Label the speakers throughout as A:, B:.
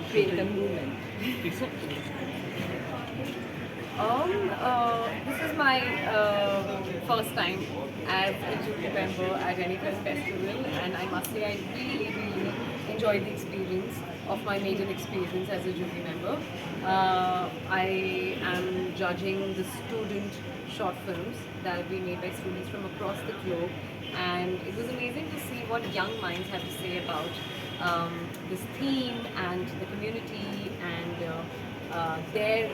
A: create a movement?
B: This is my first time as a jury member at any film festival, and I must say I really enjoyed the experience of my maiden experience as a jury member. I am judging the student short films that have been made by students from across the globe, and it was amazing to see what young minds have to say about this theme and the community and their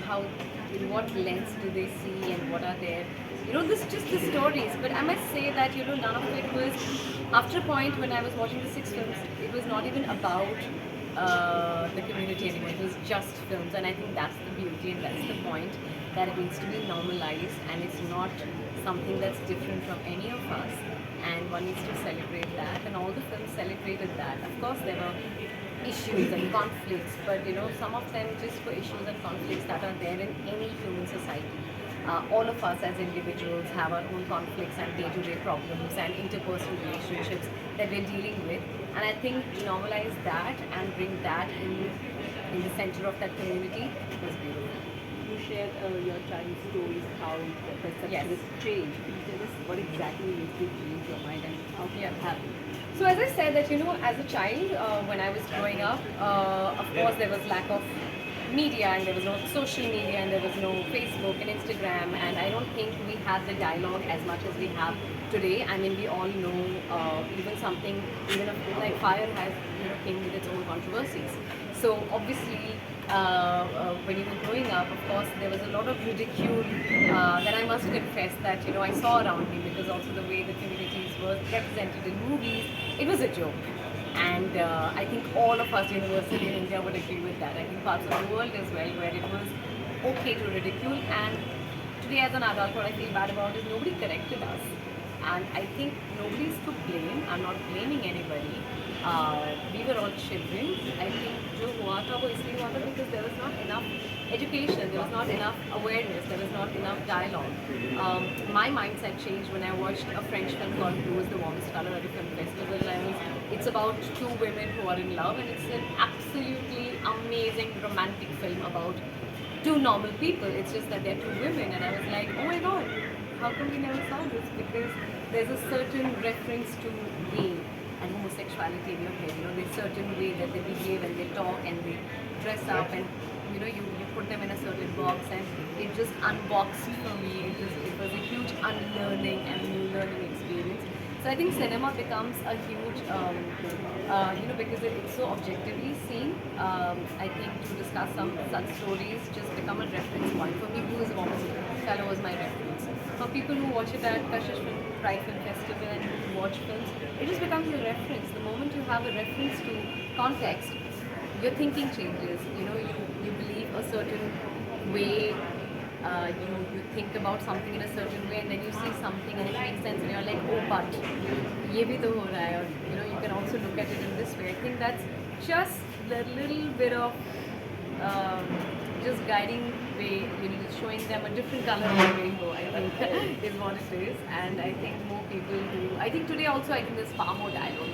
B: how in what lens do they see and what are their this just the stories. But I must say that none of it was, after a point when I was watching the six films, it was not even about the community anymore. It was just films, and I think that's the beauty and that's the point, that it needs to be normalized and it's not something that's different from any of us, and one needs to celebrate that, and all the films celebrated that. Of course there were issues and conflicts, but some of them just for issues and conflicts that are there in any human society. All of us as individuals have our own conflicts and day-to-day problems and interpersonal relationships that we're dealing with, and I think to normalize that and bring that in the center of that community was beautiful.
A: You shared your childhood stories, how the perception
B: Yes.
A: has changed. Can you tell us what exactly makes you change your mind and how can it happen?
B: So as I said that as a child, when I was growing up, of course there was lack of media and there was no social media and there was no Facebook and Instagram, and I don't think we had the dialogue as much as we have today. I mean, we all know even something, even like fire has came with its own controversies. So obviously, when you were growing up, of course, there was a lot of ridicule that I must confess that I saw around me, because also the way the communities were represented in movies, it was a joke. And I think all of us universally in India would agree with that. I think parts of the world as well, where it was okay to ridicule. And today, as an adult, what I feel bad about is nobody corrected us. And I think nobody's to blame. I'm not blaming anybody. We were all children. I think जो हुआ था वो इसलिए हुआ था because there was not enough education, there was not enough awareness, there was not enough dialogue. My mindset changed when I watched a French film called Blue is the Warmest Color at a film festival. It's about two women who are in love, and it's an absolutely amazing romantic film about two normal people. It's just that they're two women, and I was like, oh my god, how come we never saw this? Because there's a certain reference to gay and homosexuality in your head. There's a certain way that they behave and they talk and they dress up, and you put them in a certain box, and it just unboxed for me. It was a huge unlearning and new learning experience. So I think cinema becomes a huge, because it's so objectively seen. I think to discuss some such stories just become a reference point. For me, Who is Warmest Fellow was my reference. For people who watch it at Kashish Film Pride Film Festival and who watch films, it just becomes a reference. The moment you have a reference to context, your thinking changes. You believe a certain way. You think about something in a certain way, and then you see something and it makes sense, and you're like, oh, but ye bhi to ho raha hai. Or you can also look at it in this way. I think that's just the little bit of just guiding way, just showing them a different color of the rainbow, I think is what it is. And I think more people who, I think today also, I think there's far more dialogue.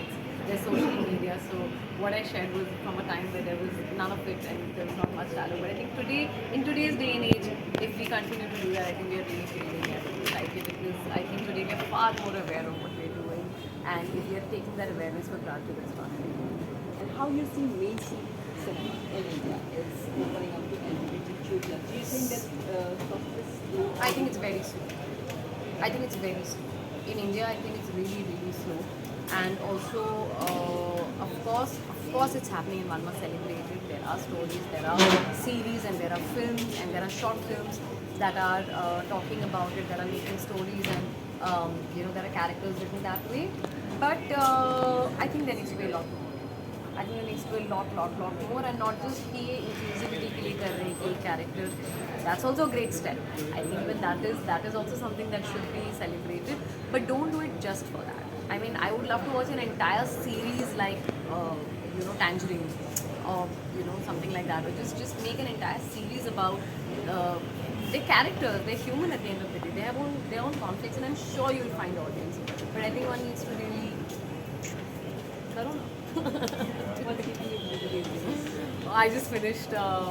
B: There's social media, so what I shared was from a time where there was none of it and there was not much dialogue. But I think today, in today's day and age, if we continue to do that, I think we are really failing as a society, because I think today we are far more aware of what we're doing, and if we are taking that awareness for granted, it's not really.
A: And how you see mainstream cinema in India is opening up to LGBTQ+. Do you think that from this
B: I think it's very slow. I think it's very slow. In India, I think it's really slow. And also, of course, it's happening, and one must celebrate it. There are stories, there are series, and there are films, and there are short films that are talking about it, that are making stories, and there are characters written that way. But I think there needs to be a lot more. I think there needs to be a lot more, and not just कि ये inclusivity के लिए कर रहे हैं कि character. That's also a great step. I think even that is also something that should be celebrated. But don't do it just for that. I mean, I would love to watch an entire series like Tangerine, or something like that, or just make an entire series about their characters. They're human at the end of the day. They have their own conflicts, and I'm sure you'll find audience. But I think one needs to really, I don't know.
A: what keeping you motivated?
B: I just finished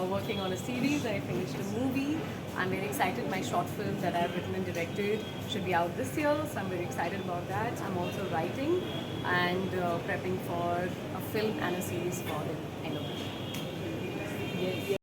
B: working on a series. I finished a movie. I'm very excited. My short film that I've written and directed should be out this year, so I'm very excited about that. I'm also writing and prepping for a film and a series for the end of the year.
A: Yeah,